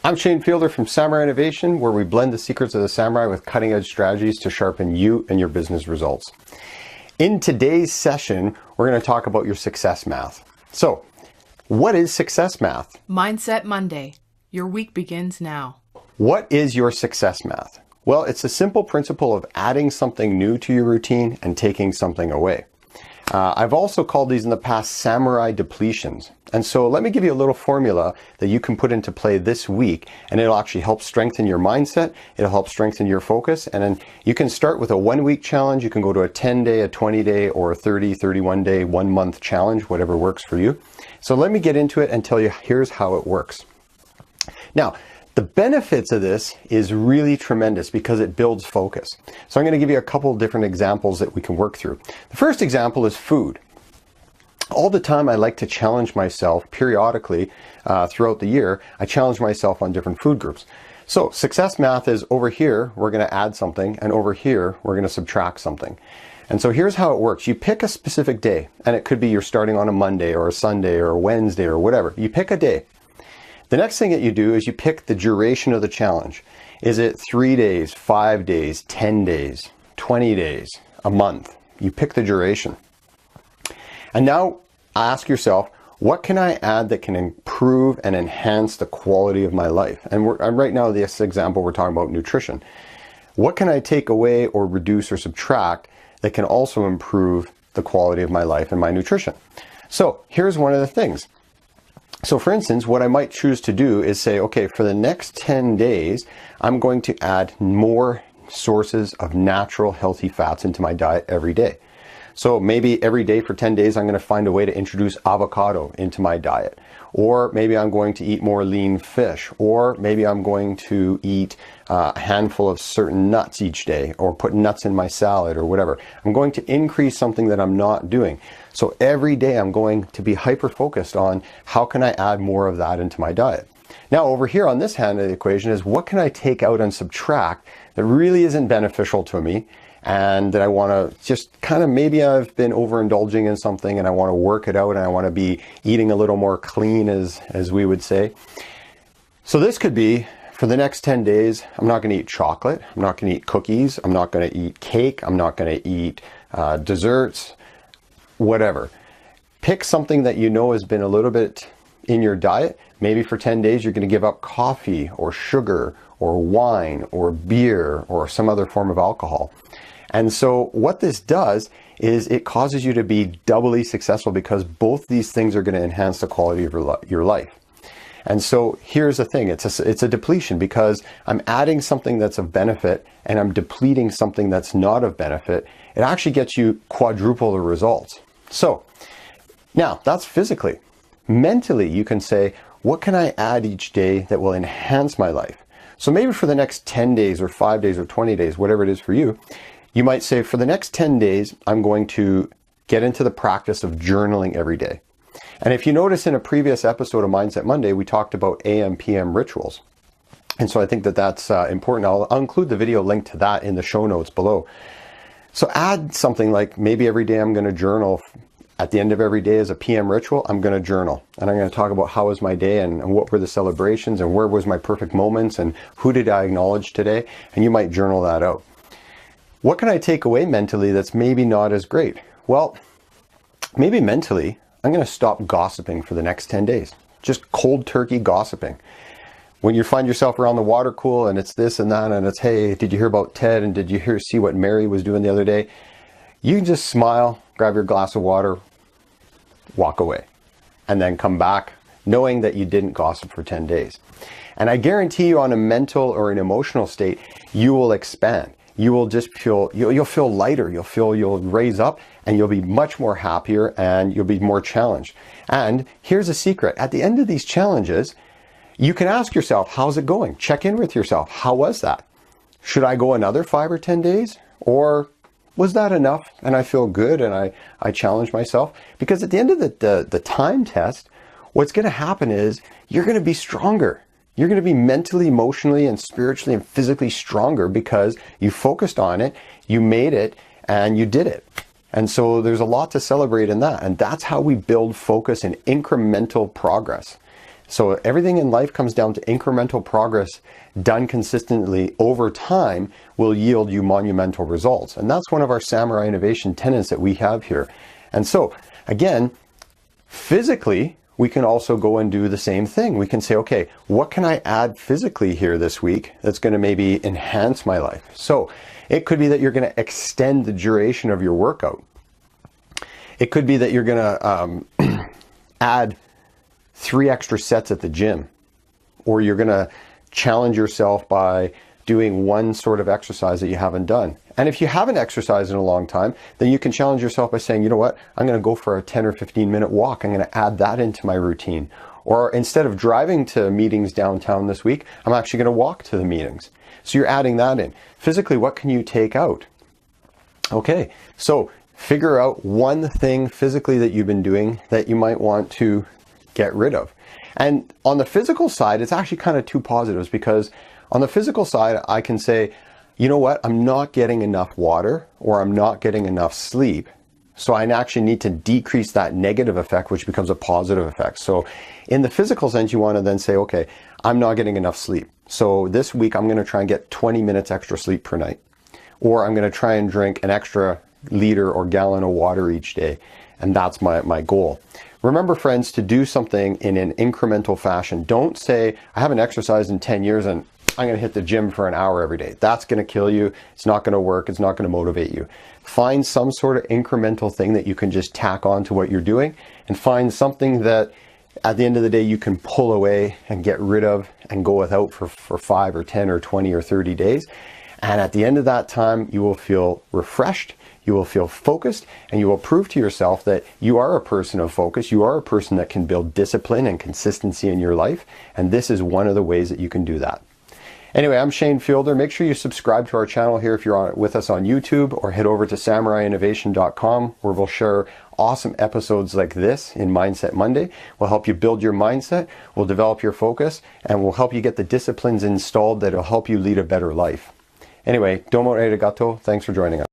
I'm Shane Fielder from Samurai Innovation, where we blend the secrets of the samurai with cutting-edge strategies to sharpen you and your business results. In today's session, we're going to talk about your success math. So, what is success math? Mindset Monday. Your week begins now. What is your success math? Well, it's a simple principle of adding something new to your routine and taking something away. I've also called these in the past samurai depletions. And so let me give you a little formula that you can put into play this week, and it'll actually help strengthen your mindset. It'll help strengthen your focus. And then you can start with a 1-week challenge. You can go to a 10-day, a 20-day, or a 30, 31-day, 1-month challenge, whatever works for you. So let me get into it and tell you, here's how it works. Now, the benefits of this is really tremendous because it builds focus. So I'm going to give you a couple of different examples that we can work through. The first example is food. All the time I like to challenge myself periodically throughout the year. I challenge myself on different food groups. So success math is over here, we're going to add something, and over here, we're going to subtract something. And so here's how it works. You pick a specific day, and it could be you're starting on a Monday or a Sunday or a Wednesday or whatever. You pick a day. The next thing that you do is you pick the duration of the challenge. Is it 3 days, 5 days, 10 days, 20 days, a month? You pick the duration. And now ask yourself, what can I add that can improve and enhance the quality of my life? And right now, this example, we're talking about nutrition. What can I take away or reduce or subtract that can also improve the quality of my life and my nutrition? So here's one of the things. So for instance, what I might choose to do is say, okay, for the next 10 days, I'm going to add more sources of natural healthy fats into my diet every day. So maybe every day for 10 days, I'm going to find a way to introduce avocado into my diet. Or maybe I'm going to eat more lean fish. Or maybe I'm going to eat a handful of certain nuts each day, or put nuts in my salad or whatever. I'm going to increase something that I'm not doing. So every day I'm going to be hyper-focused on how can I add more of that into my diet. Now over here on this hand of the equation is what can I take out and subtract that really isn't beneficial to me, and that I want to just kind of, maybe I've been overindulging in something and I want to work it out, and I want to be eating a little more clean, as we would say. So this could be, for the next 10 days, I'm not going to eat chocolate, I'm not going to eat cookies, I'm not going to eat cake, I'm not going to eat desserts, whatever. Pick something that you know has been a little bit in your diet. Maybe for 10 days you're going to give up coffee or sugar or wine or beer or some other form of alcohol. And so what this does is it causes you to be doubly successful, because both these things are going to enhance the quality of your life. And so here's the thing, it's a depletion, because I'm adding something that's of benefit and I'm depleting something that's not of benefit. It actually gets you quadruple the results. So now that's physically. Mentally, you can say, what can I add each day that will enhance my life? So maybe for the next 10 days or 5 days or 20 days, whatever it is for you, you might say, for the next 10 days, I'm going to get into the practice of journaling every day. And if you notice in a previous episode of Mindset Monday, we talked about AM, PM rituals. And so I think that that's important. I'll include the video link to that in the show notes below. So add something like, maybe every day I'm going to journal. At the end of every day as a PM ritual, I'm going to journal. And I'm going to talk about how was my day, and what were the celebrations, and where was my perfect moments, and who did I acknowledge today? And you might journal that out. What can I take away mentally that's maybe not as great? Well, maybe mentally, I'm going to stop gossiping for the next 10 days. Just cold turkey gossiping. When you find yourself around the water cooler and it's this and that, and it's, hey, did you hear about Ted? And did you see what Mary was doing the other day? You can just smile, grab your glass of water, walk away, and then come back knowing that you didn't gossip for 10 days. And I guarantee you, on a mental or an emotional state, you will expand. You will just feel, you'll feel lighter, you'll raise up, and you'll be much more happier, and you'll be more challenged. And here's a secret. At the end of these challenges, you can ask yourself, how's it going? Check in with yourself. How was that? Should I go another 5 or 10 days? Or was that enough and I feel good and I challenge myself? Because at the end of the time test, what's going to happen is you're going to be stronger. You're going to be mentally, emotionally, and spiritually and physically stronger because you focused on it, you made it, and you did it. And so there's a lot to celebrate in that. And that's how we build focus and incremental progress. So everything in life comes down to incremental progress done consistently over time will yield you monumental results. And that's one of our samurai innovation tenets that we have here. And so again, physically, we can also go and do the same thing. We can say, okay, what can I add physically here this week that's going to maybe enhance my life? So it could be that you're going to extend the duration of your workout. It could be that you're going to add 3 extra sets at the gym, or you're going to challenge yourself by doing one sort of exercise that you haven't done. And if you haven't exercised in a long time, then you can challenge yourself by saying, you know what, I'm going to go for a 10 or 15 minute walk. I'm going to add that into my routine. Or instead of driving to meetings downtown this week, I'm actually going to walk to the meetings. So you're adding that in. Physically, what can you take out? Okay, so figure out one thing physically that you've been doing that you might want to get rid of. And on the physical side, it's actually kind of two positives, because on the physical side, I can say, you know what, I'm not getting enough water, or I'm not getting enough sleep. So I actually need to decrease that negative effect, which becomes a positive effect. So in the physical sense, you want to then say, okay, I'm not getting enough sleep. So this week, I'm going to try and get 20 minutes extra sleep per night. Or I'm going to try and drink an extra liter or gallon of water each day. And that's my goal. Remember, friends, to do something in an incremental fashion. Don't say, I haven't exercised in 10 years and I'm going to hit the gym for an hour every day. That's going to kill you. It's not going to work. It's not going to motivate you. Find some sort of incremental thing that you can just tack on to what you're doing, and find something that at the end of the day you can pull away and get rid of and go without for 5 or 10 or 20 or 30 days. And at the end of that time, you will feel refreshed, you will feel focused, and you will prove to yourself that you are a person of focus. You are a person that can build discipline and consistency in your life. And this is one of the ways that you can do that. Anyway, I'm Shane Fielder. Make sure you subscribe to our channel here if you're with us on YouTube, or head over to samuraiinnovation.com, where we'll share awesome episodes like this in Mindset Monday. We'll help you build your mindset, we'll develop your focus, and we'll help you get the disciplines installed that will help you lead a better life. Anyway, Domo Arigato. Thanks for joining us.